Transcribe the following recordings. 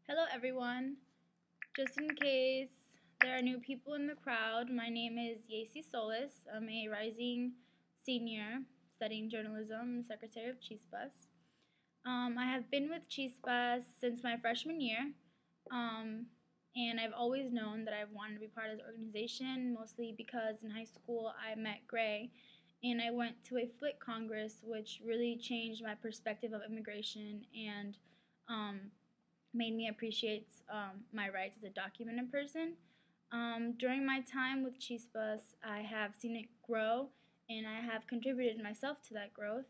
Hello everyone. Just in case there are new people in the crowd, my name is Yacy Solis. I'm a rising senior studying journalism, secretary of CHISPAS. I have been with CHISPAS since my freshman year, and I've always known that I wanted to be part of this organization, mostly because in high school I met Gray, and I went to a FLIC Congress, which really changed my perspective of immigration and made me appreciate my rights as a documented person. During my time with CHISPAS, I have seen it grow and I have contributed myself to that growth.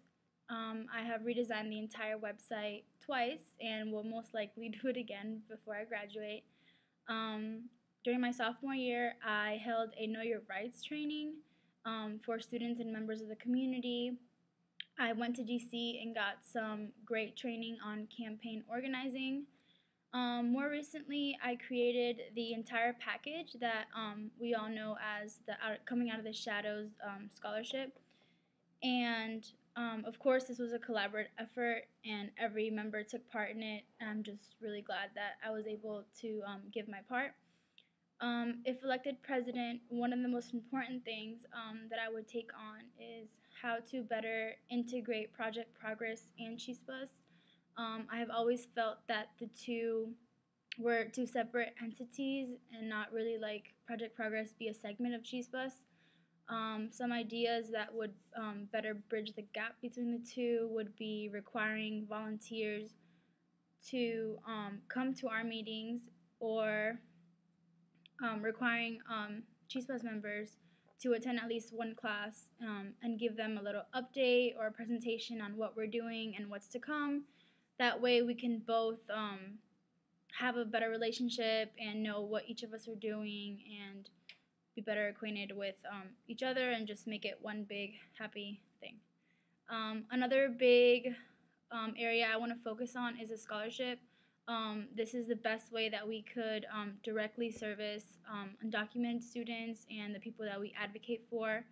I have redesigned the entire website twice and will most likely do it again before I graduate. During my sophomore year, I held a Know Your Rights training for students and members of the community. I went to DC and got some great training on campaign organizing. More recently, I created the entire package that we all know as the Coming Out of the Shadows scholarship. And of course, this was a collaborative effort, and every member took part in it. I'm just really glad that I was able to give my part. If elected president, one of the most important things that I would take on is how to better integrate Project Progress and CHISPAS. I have always felt that the two were two separate entities and not really like Project Progress be a segment of CHISPAS. Some ideas that would better bridge the gap between the two would be requiring volunteers to come to our meetings or requiring CHISPAS members to attend at least one class and give them a little update or a presentation on what we're doing and what's to come. That way we can both have a better relationship and know what each of us are doing and be better acquainted with each other and just make it one big happy thing. Another big area I want to focus on is a scholarship. This is the best way that we could directly service undocumented students and the people that we advocate for.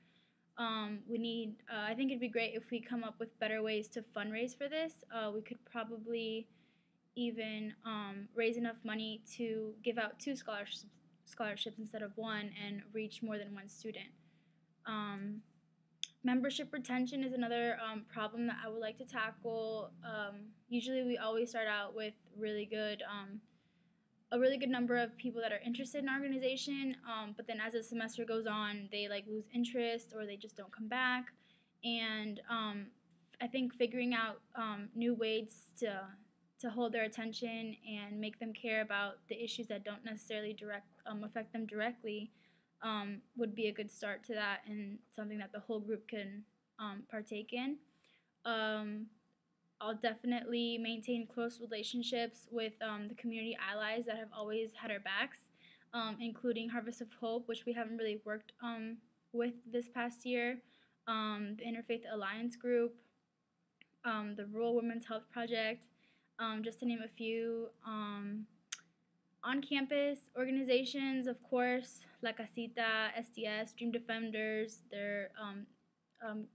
I think it'd be great if we come up with better ways to fundraise for this. We could probably even raise enough money to give out two scholarships instead of one and reach more than one student. Membership retention is another problem that I would like to tackle. Usually we always start out with a really good number of people that are interested in our organization, but then as the semester goes on, they like lose interest or they just don't come back. And I think figuring out new ways to hold their attention and make them care about the issues that don't necessarily affect them directly would be a good start to that and something that the whole group can partake in. I'll definitely maintain close relationships with the community allies that have always had our backs, including Harvest of Hope, which we haven't really worked with this past year, the Interfaith Alliance Group, the Rural Women's Health Project, just to name a few. On-campus organizations, of course, La Casita, SDS, Dream Defenders,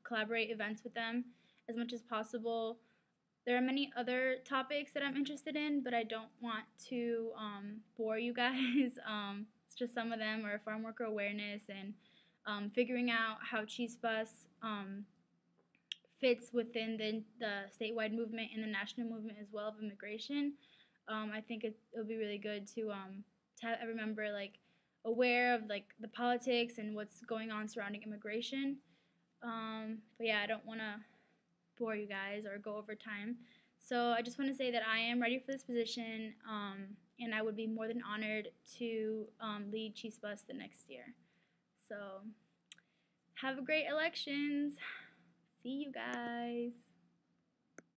collaborate events with them as much as possible. There are many other topics that I'm interested in, but I don't want to bore you guys. It's just some of them are farm worker awareness and figuring out how CHISPAS fits within the statewide movement and the national movement as well of immigration. I think it'll be really good to have every member like aware of like the politics and what's going on surrounding immigration. But yeah, I don't want to bore you guys or go over time. So I just want to say that I am ready for this position, and I would be more than honored to lead CHISPAS the next year. So have a great elections. See you guys.